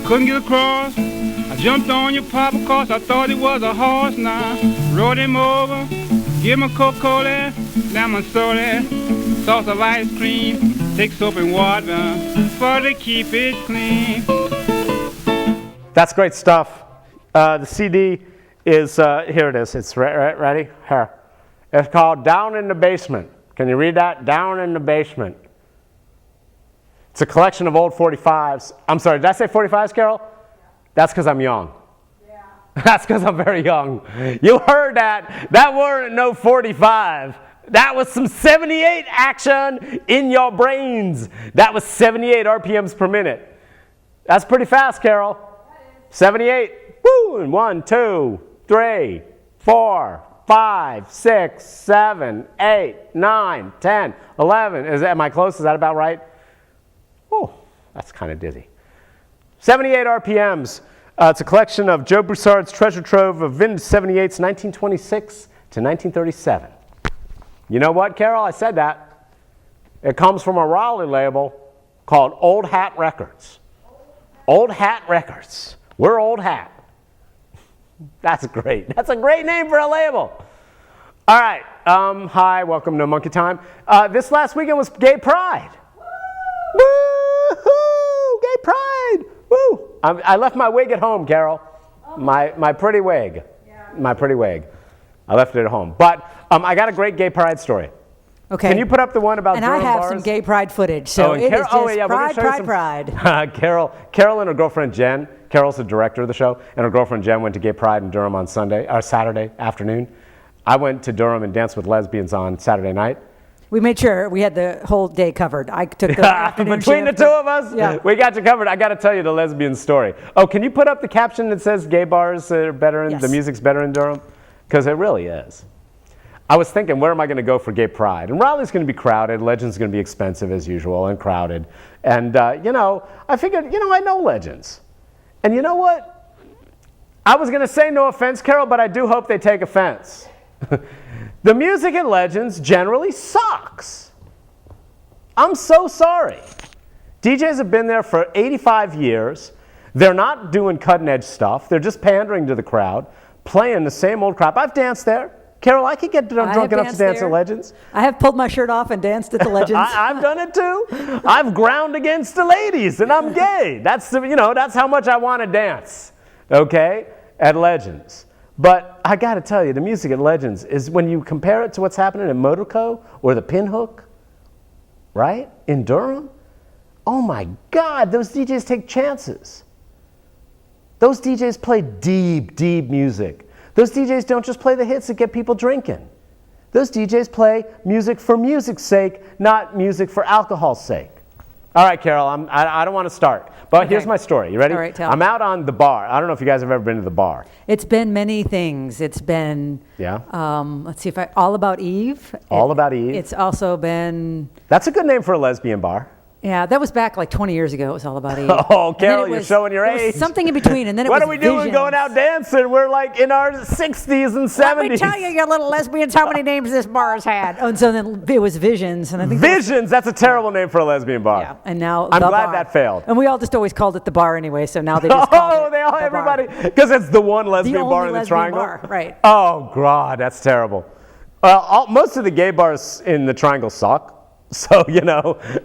I couldn't get across. I jumped on your papa cause I thought it was a horse. Now rode him over, give him a Coca-Cola, lemon soda, sauce of ice cream, take soap and water for to keep it clean. That's great stuff. The CD is, here it is. It's ready? Here. It's called Down in the Basement. Can you read that? Down in the Basement. It's a collection of old 45s. I'm sorry, did I say 45s, Carol? That's because I'm young. Yeah. That's because I'm very young. You heard that. That weren't no 45. That was some 78 action in your brains. That was 78 RPMs per minute. That's pretty fast, Carol. 78. Woo! And 1, 2, 3, 4, 5, 6, 7, 8, 9, 10, 11. Am I close? Is that about right? Oh, that's kind of dizzy. 78 RPMs. It's a collection of Joe Broussard's treasure trove of vintage 78s, 1926 to 1937. You know what, Carol? I said that. It comes from a Raleigh label called Old Hat Records. Old Hat Records. We're Old Hat. That's great. That's a great name for a label. All right. Hi, welcome to Monkey Time. This last weekend was Gay Pride. Woo-hoo! Gay Pride! Woo! I left my wig at home, Carol. My pretty wig. My pretty wig. I left it at home. But I got a great Gay Pride story. Okay. Can you put up the one about Durham bars? And I have some Gay Pride footage, so it is just pride. Carol and her girlfriend Jen. Carol's the director of the show, and her girlfriend Jen went to Gay Pride in Durham on Saturday afternoon. I went to Durham and danced with lesbians on Saturday night. We made sure we had the whole day covered. I took the afternoon Between shift. the two of us, yeah. We got you covered. I got to tell you the lesbian story. Oh, can you put up the caption that says gay bars are better and the music's better in Durham? Because it really is. I was thinking, where am I going to go for Gay Pride? And Raleigh's going to be crowded. Legends going to be expensive as usual and crowded. And, I figured, I know Legends. And you know what? I was going to say no offense, Carol, but I do hope they take offense. The music at Legends generally sucks. I'm so sorry. DJs have been there for 85 years. They're not doing cutting-edge stuff. They're just pandering to the crowd, playing the same old crap. I've danced there. Carol, I could get drunk enough to dance at Legends. I have pulled my shirt off and danced at the Legends. I've done it too. I've ground against the ladies, and I'm gay. That's how much I want to dance, okay, at Legends. But I got to tell you, the music at Legends is, when you compare it to what's happening at Motorco or the Pinhook, right, in Durham, oh my God, those DJs take chances. Those DJs play deep, deep music. Those DJs don't just play the hits that get people drinking. Those DJs play music for music's sake, not music for alcohol's sake. All right, Carol, I don't want to start, but here's my story. You ready? All right, tell me. I'm out on the bar. I don't know if you guys have ever been to the bar. It's been many things. It's been, let's see, All About Eve. All About Eve. It's also been... That's a good name for a lesbian bar. Yeah, that was back like 20 years ago. It was All About Eve. Oh, Carol, you're showing your age. Something in between, and then it was What are we doing going out dancing? We're like in our 60s and 70s. Let me tell you little lesbians, how many names this bar has had. And so then it was Visions. And I think Visions, that's a terrible name for a lesbian bar. Yeah, and now I'm glad that failed. And we all just always called it the bar anyway, so now they just call it everybody, because it's the one lesbian bar in the triangle. Bar, right. Oh, God, that's terrible. Most of the gay bars in the triangle suck. So,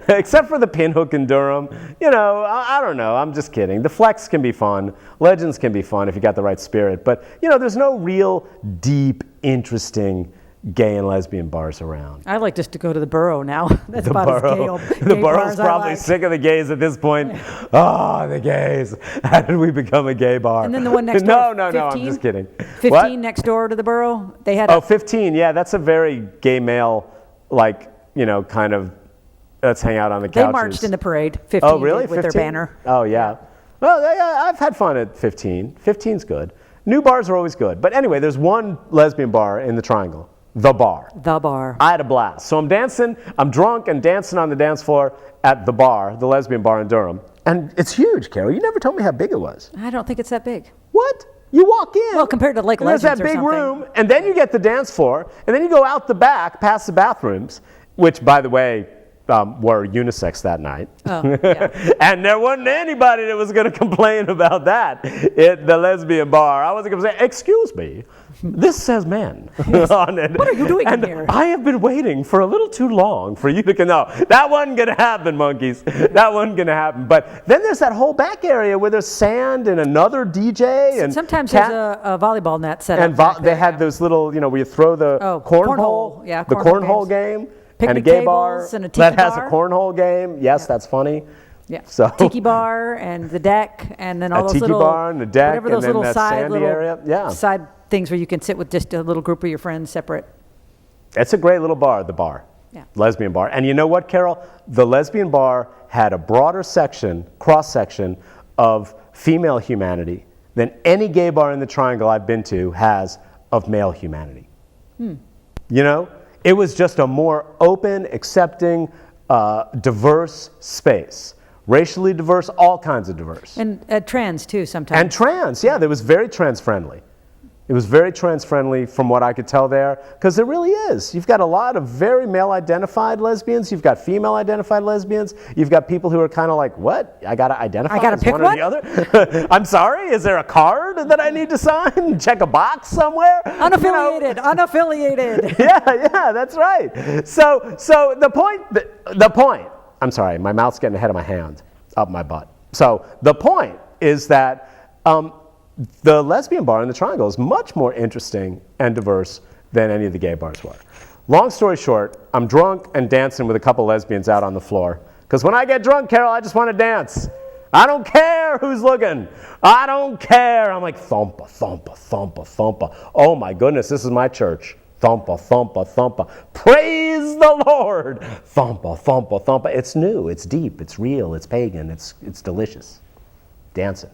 except for the Pinhook in Durham, I don't know. I'm just kidding. The Flex can be fun. Legends can be fun if you got the right spirit. But, there's no real deep, interesting gay and lesbian bars around. I like just to go to the Borough now. That's the about Borough. as gay The Borough's probably sick of the gays at this point. Oh, the gays. How did we become a gay bar? And then the one next door. No, I'm just kidding. 15 what? Next door to the Borough. They had 15. Yeah, that's a very gay male, kind of, let's hang out on the couches. They marched in the parade, 15 oh, really? with 15? their banner. Oh, yeah. Well, I've had fun at 15. 15's good. New bars are always good. But anyway, there's one lesbian bar in the triangle, The Bar. The Bar. I had a blast. So I'm dancing, I'm drunk and dancing on the dance floor at The Bar, the lesbian bar in Durham. And it's huge, Carol. You never told me how big it was. I don't think it's that big. What? You walk in. Well, compared to like Legends or something. There's that big room, and then you get the dance floor, and then you go out the back past the bathrooms, which, by the way, were unisex that night. Oh, yeah. And there wasn't anybody that was going to complain about that at the lesbian bar. I wasn't going to say, excuse me, this says men on it. What are you doing and here? I have been waiting for a little too long for you to know. That wasn't going to happen, monkeys. That wasn't going to happen. But then there's that whole back area where there's sand and another DJ. And sometimes there's a volleyball net set up. And they had those little, where you throw the cornhole. Yeah, the cornhole game. Picnic and a gay bar and a tiki that has bar. a cornhole game. Yes, that's funny. Yeah. So tiki bar and the deck, and then all those tiki little bar and the deck, whatever those and then little that side sandy area. Yeah. side things where you can sit with just a little group of your friends separate. It's a great little bar, the bar. Yeah. Lesbian bar. And you know what, Carol? The lesbian bar had a broader cross section of female humanity than any gay bar in the Triangle I've been to has of male humanity. It was just a more open, accepting, diverse space. Racially diverse, all kinds of diverse. And trans, too, sometimes. And trans, yeah, it was very trans-friendly. It was very trans-friendly from what I could tell there, because it really is. You've got a lot of very male-identified lesbians. You've got female-identified lesbians. You've got people who are kind of like, what? I got to identify as pick one or the other? I'm sorry? Is there a card that I need to sign? Check a box somewhere? Unaffiliated, unaffiliated. Yeah, that's right. So the point, I'm sorry, my mouth's getting ahead of my hand, up my butt. So the point is that the lesbian bar in the Triangle is much more interesting and diverse than any of the gay bars were. Long story short, I'm drunk and dancing with a couple lesbians out on the floor. Because when I get drunk, Carol, I just want to dance. I don't care who's looking. I don't care. I'm like, thumpa, thumpa, thumpa, thumpa. Oh my goodness, this is my church. Thumpa, thumpa, thumpa. Praise the Lord. Thumpa, thumpa, thumpa. It's new, it's deep, it's real, it's pagan, it's delicious. Dancing.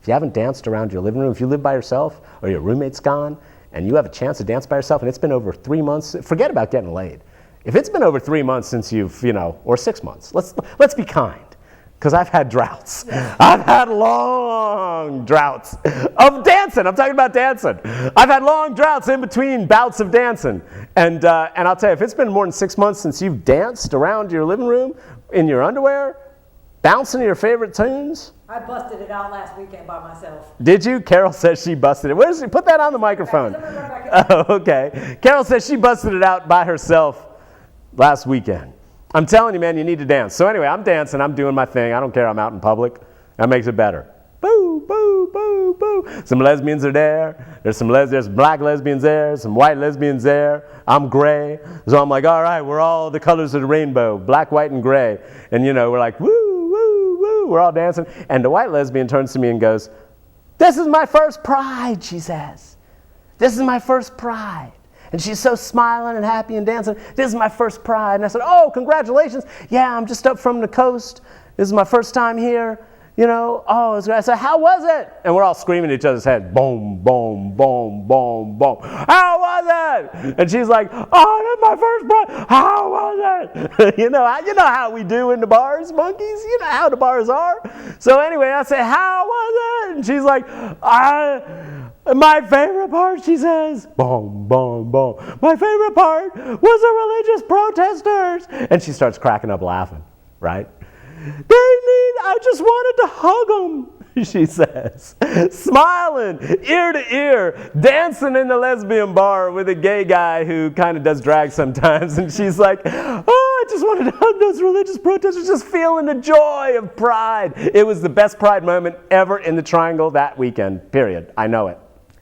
If you haven't danced around your living room, if you live by yourself or your roommate's gone and you have a chance to dance by yourself and it's been over 3 months, forget about getting laid. If it's been over 3 months since you've, or 6 months, let's be kind. Because I've had droughts. I've had long droughts of dancing. I'm talking about dancing. I've had long droughts in between bouts of dancing. And I'll tell you, if it's been more than 6 months since you've danced around your living room in your underwear, bouncing to your favorite tunes. I busted it out last weekend by myself. Did you? Carol says she busted it. Where is she? Put that on the microphone. Oh, okay. Carol says she busted it out by herself last weekend. I'm telling you, man, you need to dance. So anyway, I'm dancing. I'm doing my thing. I don't care. I'm out in public. That makes it better. Boo, boo, boo, boo. Some lesbians are there. There's black lesbians there. Some white lesbians there. I'm gray. So I'm like, all right, we're all the colors of the rainbow, black, white, and gray. And, we're like, woo, woo, woo. We're all dancing. And the white lesbian turns to me and goes, this is my first pride, she says. This is my first pride. And she's so smiling and happy and dancing. This is my first pride. And I said, oh, congratulations. Yeah, I'm just up from the coast. This is my first time here. Oh, it's great. I said, how was it? And we're all screaming at each other's head. Boom, boom, boom, boom, boom. How was it? And she's like, oh, that's my first pride. How was it? you know how we do in the bars, monkeys? You know how the bars are. So anyway, I said, how was it? And she's like, my favorite part, she says, boom, boom, boom. My favorite part was the religious protesters. And she starts cracking up laughing, right? I just wanted to hug them, she says, smiling ear to ear, dancing in the lesbian bar with a gay guy who kind of does drag sometimes. And she's like, oh, I just wanted to hug those religious protesters, just feeling the joy of pride. It was the best pride moment ever in the Triangle that weekend, period. I know it.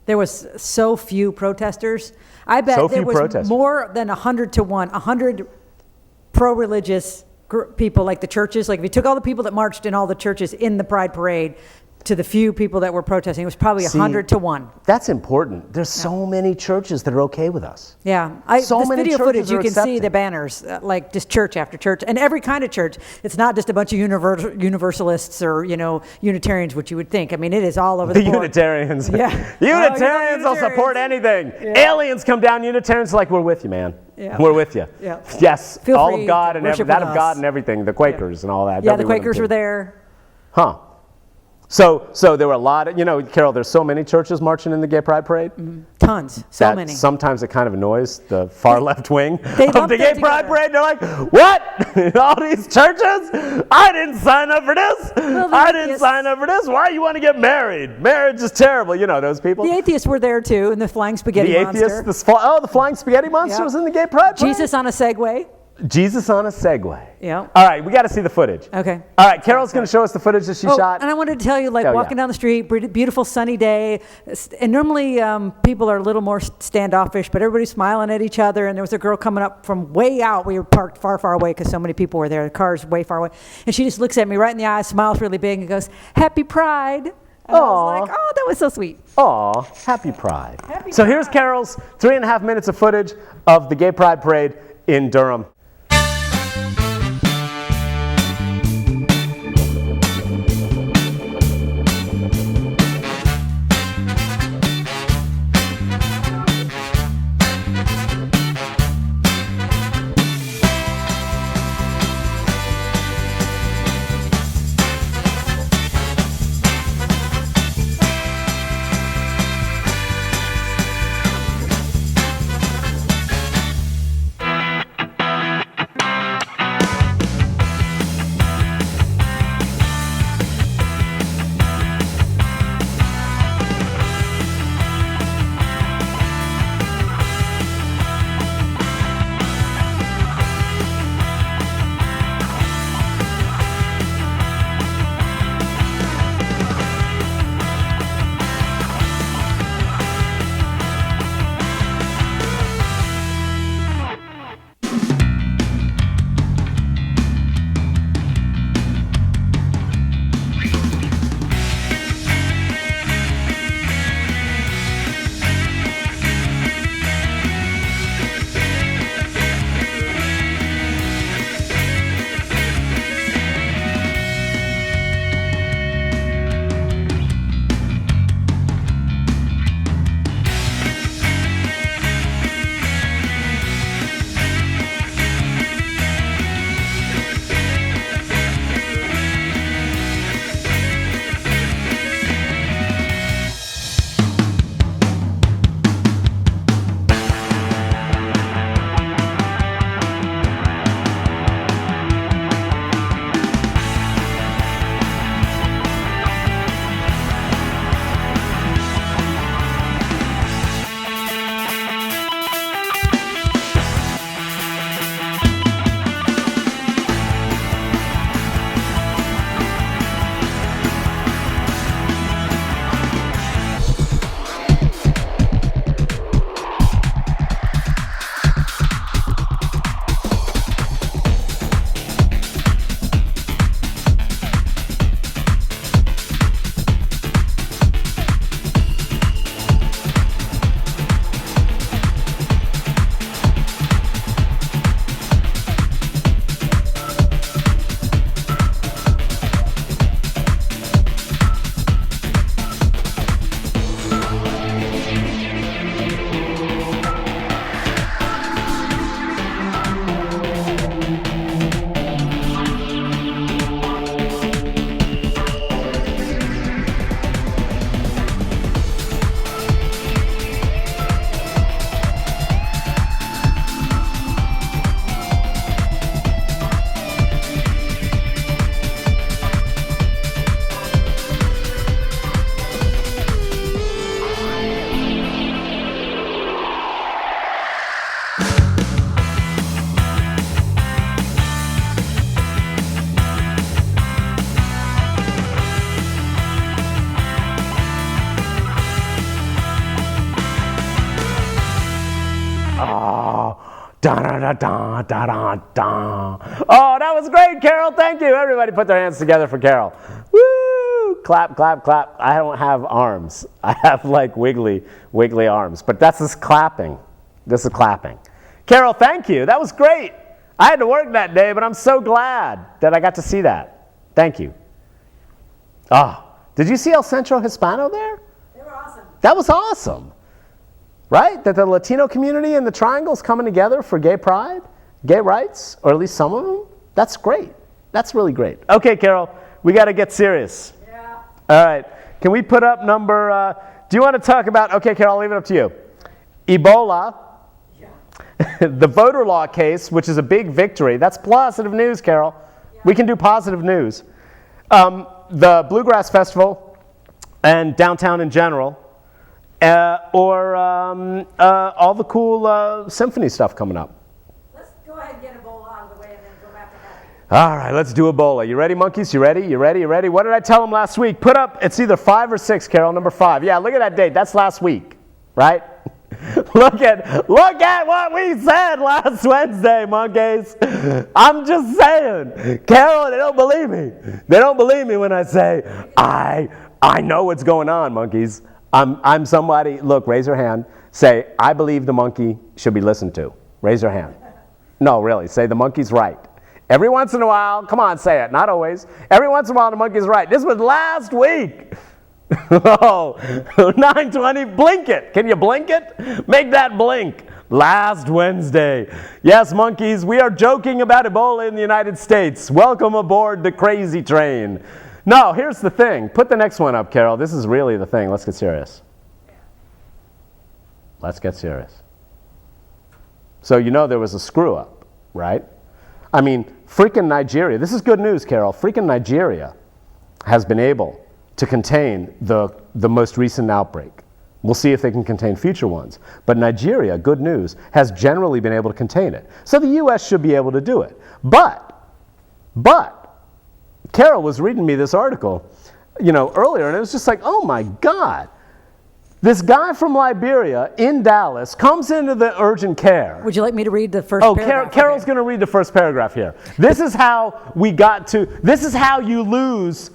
There was so few protesters. I bet there was more than 100 to 1, 100 pro-religious people, like the churches. Like if you took all the people that marched in all the churches in the Pride Parade to the few people that were protesting, it was probably 100 to 1. That's important. There's so many churches that are okay with us. Yeah. This video footage, you can see the banners, like just church after church, and every kind of church. It's not just a bunch of universalists or, Unitarians, which you would think. I mean, it is all over the board. Unitarians. Yeah. Unitarians will support anything. Yeah. Aliens come down, Unitarians are like, we're with you, man. Yeah. We're with you. Yeah. Yes. Feel all free of God and that of God and everything. The Quakers and all that. Yeah, the Quakers were there. Huh. So there were a lot of, Carol, there's so many churches marching in the Gay Pride Parade. Mm-hmm. Tons. So many. Sometimes it kind of annoys the far left wing of the Gay Pride Parade. They're like, what? All these churches? I didn't sign up for this. Well, I didn't sign up for this. Why you want to get married? Marriage is terrible. You know those people. The atheists were there too, and the flying spaghetti monster. The flying spaghetti monster was in the Gay Pride Parade? Jesus on a Segway. Jesus on a Segway. Yeah. All right, we got to see the footage. Okay. All right, Carol's going to show us the footage that she shot. And I wanted to tell you, walking down the street, beautiful sunny day, and normally people are a little more standoffish, but everybody's smiling at each other, and there was a girl coming up from way out. We were parked far, far away because so many people were there. The car's way far away. And she just looks at me right in the eye, smiles really big, and goes, "Happy Pride." And I was like, oh, that was so sweet. Aw, happy Pride. So here's Carol's 3.5 minutes of footage of the Gay Pride Parade in Durham. Da-da-da-da-da-da-da. Oh, that was great, Carol. Thank you. Everybody put their hands together for Carol. Woo! Clap, clap, clap. I don't have arms. I have like wiggly arms. But that's just clapping. This is clapping. Carol, thank you. That was great. I had to work that day, but I'm so glad that I got to see that. Thank you. Oh, did you see El Centro Hispano there? They were awesome. That was awesome. Right? That the Latino community and the Triangle's coming together for gay pride, gay rights, or at least some of them. That's great. That's really great. Okay, Carol, we got to get serious. Yeah. All right. Can we put up number, do you want to talk about, okay, Carol, I'll leave it up to you. Ebola, the voter law case, which is a big victory. That's positive news, Carol. Yeah. We can do positive news. The Bluegrass Festival and downtown in general, or all the cool symphony stuff coming up. Let's go ahead and get Ebola out of the way and then go back to happy. All right, let's do Ebola. You ready, monkeys? You ready? You ready? You ready? What did I tell them last week? Put up, it's either 5 or 6, Carol, number 5. Yeah, look at that date. That's last week, right? Look at what we said last Wednesday, monkeys. I'm just saying. Carol, they don't believe me. They don't believe me when I say, I know what's going on, monkeys. I'm somebody, look, raise your hand. Say, I believe the monkey should be listened to. Raise your hand. No, really, say the monkey's right. Every once in a while, come on, say it, not always. Every once in a while, the monkey's right. This was last week. Oh, 9:20, blink it. Can you blink it? Make that blink. Last Wednesday. Yes, monkeys, we are joking about Ebola in the United States. Welcome aboard the crazy train. No, here's the thing. Put the next one up, Carol. This is really the thing. Let's get serious. Let's get serious. So you know there was a screw up, right? I mean, freaking Nigeria. This is good news, Carol. Freaking Nigeria has been able to contain the most recent outbreak. We'll see if they can contain future ones. But Nigeria, good news, has generally been able to contain it. So the U.S. should be able to do it. But, Carol was reading me this article, earlier, and it was just like, oh my God. This guy from Liberia in Dallas comes into the urgent care. Would you like me to read the first paragraph? Carol's going to read the first paragraph here. This is how you lose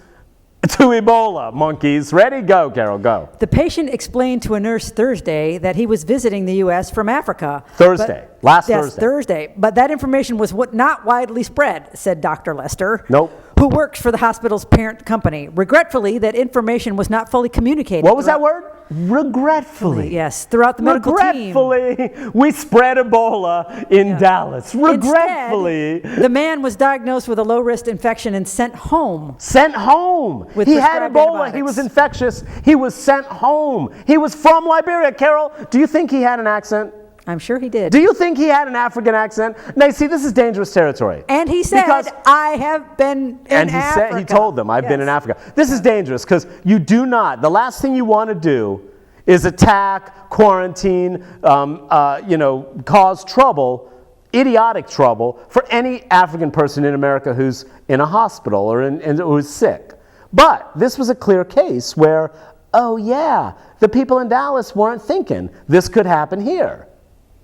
to Ebola, monkeys. Ready? Go, Carol, go. The patient explained to a nurse Thursday that he was visiting the U.S. from Africa. Thursday. Yes, Thursday. But that information was not widely spread, said Dr. Lester. Nope. Who works for the hospital's parent company. Regretfully, that information was not fully communicated. What was that word? Regretfully. Yes, throughout the medical team. Regretfully, we spread Ebola in Dallas. Regretfully. Instead, the man was diagnosed with a low-risk infection and sent home. Sent home. He had Ebola. He was infectious. He was sent home. He was from Liberia. Carol, do you think he had an accent? I'm sure he did. Do you think he had an African accent? Now, see, this is dangerous territory. And he said, I have been in Africa. He told them, I've been in Africa. This is dangerous because you do not, the last thing you want to do is attack, quarantine, cause trouble, idiotic trouble for any African person in America who's in a hospital or who's sick. But this was a clear case where, oh yeah, the people in Dallas weren't thinking this could happen here.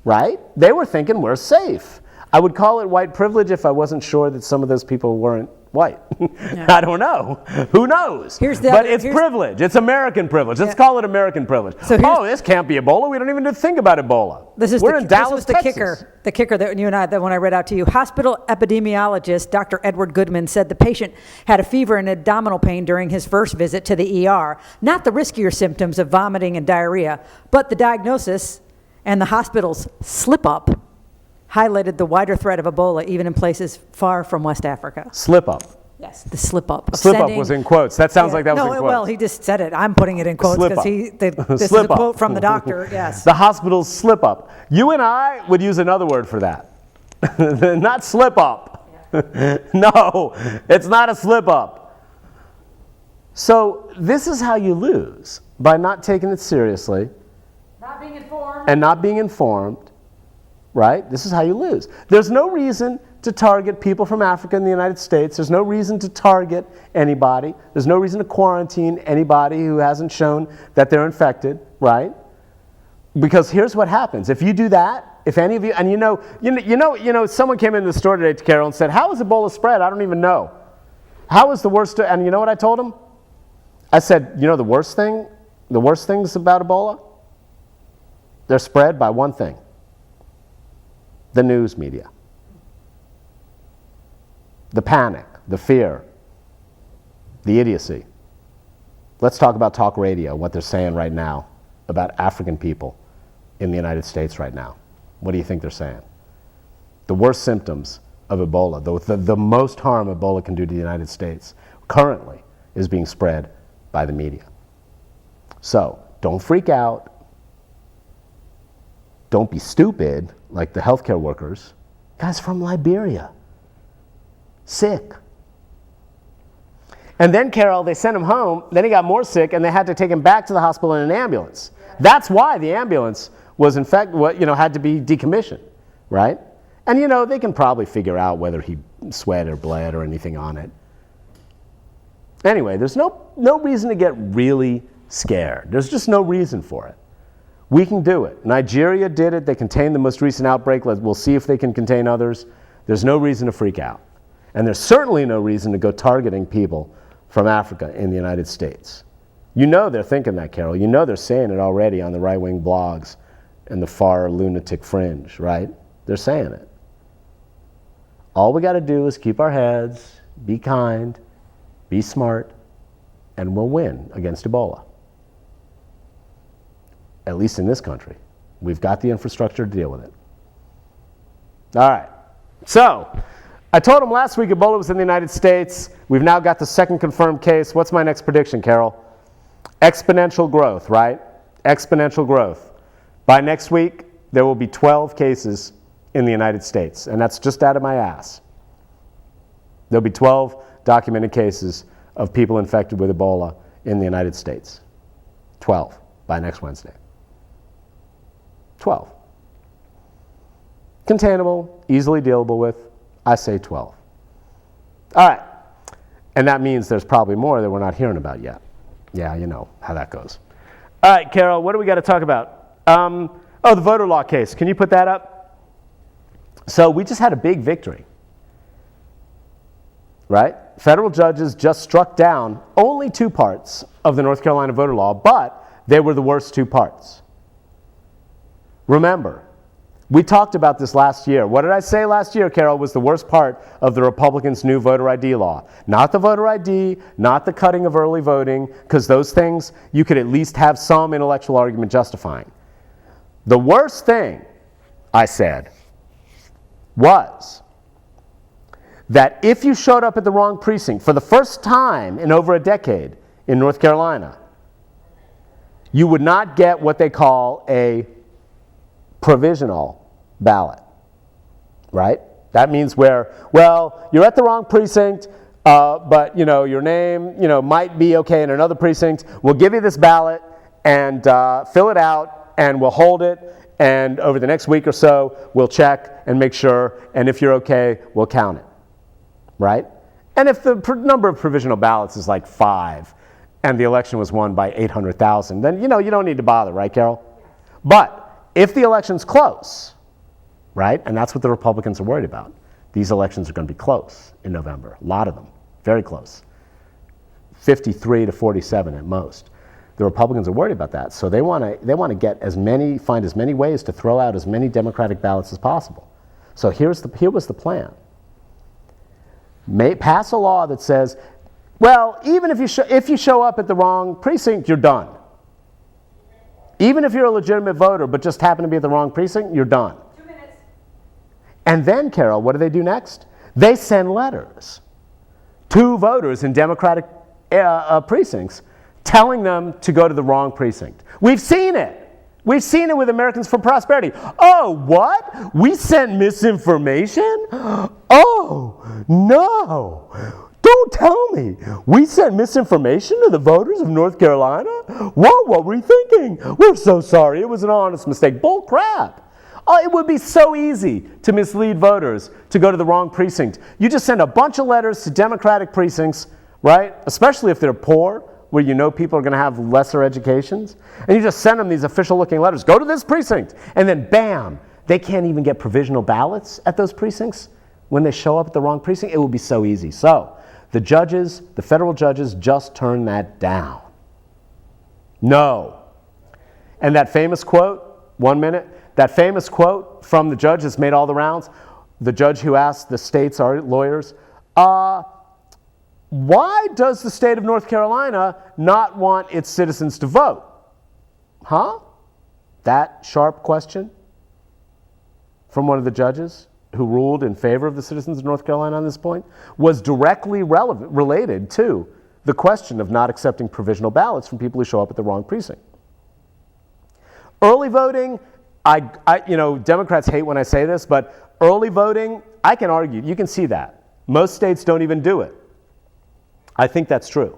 Right? They were thinking we're safe. I would call it white privilege if I wasn't sure that some of those people weren't white. Yeah. I don't know. Who knows? It's privilege. It's American privilege. Let's call it American privilege. So this can't be Ebola. We don't even think about Ebola. We're in Dallas, Texas. The kicker that you and I, the one I read out to you. Hospital epidemiologist Dr. Edward Goodman said the patient had a fever and abdominal pain during his first visit to the ER. Not the riskier symptoms of vomiting and diarrhea, but the diagnosis and the hospital's slip-up highlighted the wider threat of Ebola even in places far from West Africa. Slip-up. Yes, the slip-up. Slip-up was in quotes. That sounds like that was in quotes. Well, he just said it. I'm putting it in quotes because this is a quote from the doctor. Yes. The hospital's slip-up. You and I would use another word for that. Not slip-up. Yeah. No, it's not a slip-up. So this is how you lose, by not taking it seriously. Not being informed. And not being informed, right? This is how you lose. There's no reason to target people from Africa in the United States. There's no reason to target anybody. There's no reason to quarantine anybody who hasn't shown that they're infected, right? Because here's what happens. If you do that, if any of you, and someone came into the store today to Carol and said, how is Ebola spread? I don't even know. How is the worst, and you know what I told him? I said, the worst things about Ebola? They're spread by one thing, the news media. The panic, the fear, the idiocy. Let's talk about talk radio, what they're saying right now about African people in the United States right now. What do you think they're saying? The worst symptoms of Ebola, the most harm Ebola can do to the United States currently is being spread by the media. So don't freak out. don't be stupid, like the healthcare workers. Guys from Liberia, sick. And then, Carol, they sent him home, then he got more sick, and they had to take him back to the hospital in an ambulance. That's why the ambulance was, in fact, had to be decommissioned, right? And, they can probably figure out whether he sweat or bled or anything on it. Anyway, there's no reason to get really scared. There's just no reason for it. We can do it. Nigeria did it. They contained the most recent outbreak. We'll see if they can contain others. There's no reason to freak out. And there's certainly no reason to go targeting people from Africa in the United States. They're thinking that, Carol. They're saying it already on the right-wing blogs and the far lunatic fringe, right? They're saying it. All we got to do is keep our heads, be kind, be smart, and we'll win against Ebola. At least in this country. We've got the infrastructure to deal with it. All right. So, I told him last week Ebola was in the United States. We've now got the second confirmed case. What's my next prediction, Carol? Exponential growth, right? Exponential growth. By next week, there will be 12 cases in the United States, and that's just out of my ass. There'll be 12 documented cases of people infected with Ebola in the United States. 12 by next Wednesday. 12. Containable, easily dealable with. I say 12. All right. And that means there's probably more that we're not hearing about yet. Yeah, you know how that goes. All right, Carol, what do we got to talk about? The voter law case. Can you put that up? So we just had a big victory, right? Federal judges just struck down only 2 parts of the North Carolina voter law, but they were the worst 2 parts. Remember, we talked about this last year. What did I say last year, Carol, was the worst part of the Republicans' new voter ID law? Not the voter ID, not the cutting of early voting, because those things you could at least have some intellectual argument justifying. The worst thing, I said, was that if you showed up at the wrong precinct for the first time in over a decade in North Carolina, you would not get what they call a provisional ballot, right? That means where, well, you're at the wrong precinct, but your name, might be okay in another precinct. We'll give you this ballot and fill it out, and we'll hold it. And over the next week or so, we'll check and make sure. And if you're okay, we'll count it, right? And if the number of provisional ballots is like 5, and the election was won by 800,000, then you don't need to bother, right, Carol? But if the election's close, right, and that's what the Republicans are worried about. These elections are going to be close in November. A lot of them, very close. 53 to 47 at most. The Republicans are worried about that, so they want to get find as many ways to throw out as many Democratic ballots as possible. So here was the plan. Pass a law that says, well, even if you show up at the wrong precinct, you're done. Even if you're a legitimate voter but just happen to be at the wrong precinct, you're done. 2 minutes. And then, Carol, what do next? They send letters to voters in Democratic precincts telling them to go to the wrong precinct. We've seen it. We've seen it with Americans for Prosperity. Oh, what? We sent misinformation? Oh, no. Don't tell me. We sent misinformation to the voters of North Carolina? What were we thinking? We're so sorry. It was an honest mistake. Bull crap. Oh, it would be so easy to mislead voters to go to the wrong precinct. You just send a bunch of letters to Democratic precincts, right? Especially if they're poor, where people are going to have lesser educations. And you just send them these official-looking letters. Go to this precinct. And then, bam, they can't even get provisional ballots at those precincts when they show up at the wrong precinct. It will be so easy. So the federal judges just turned that down. No. And that famous quote, 1 minute, that famous quote from the judge that's made all the rounds, the judge who asked the state's lawyers, why does the state of North Carolina not want its citizens to vote? Huh? That sharp question from one of the judges who ruled in favor of the citizens of North Carolina on this point was directly related to the question of not accepting provisional ballots from people who show up at the wrong precinct. Early voting, Democrats hate when I say this, but early voting, I can argue, you can see that. Most states don't even do it. I think that's true.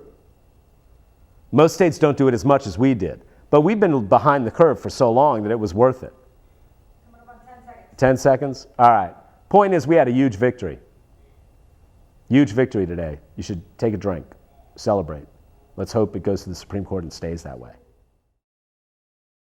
Most states don't do it as much as we did. But we've been behind the curve for so long that it was worth it. Coming up on 10 seconds. 10 seconds? All right. Point is, we had a huge victory. Huge victory today. You should take a drink. Celebrate. Let's hope it goes to the Supreme Court and stays that way.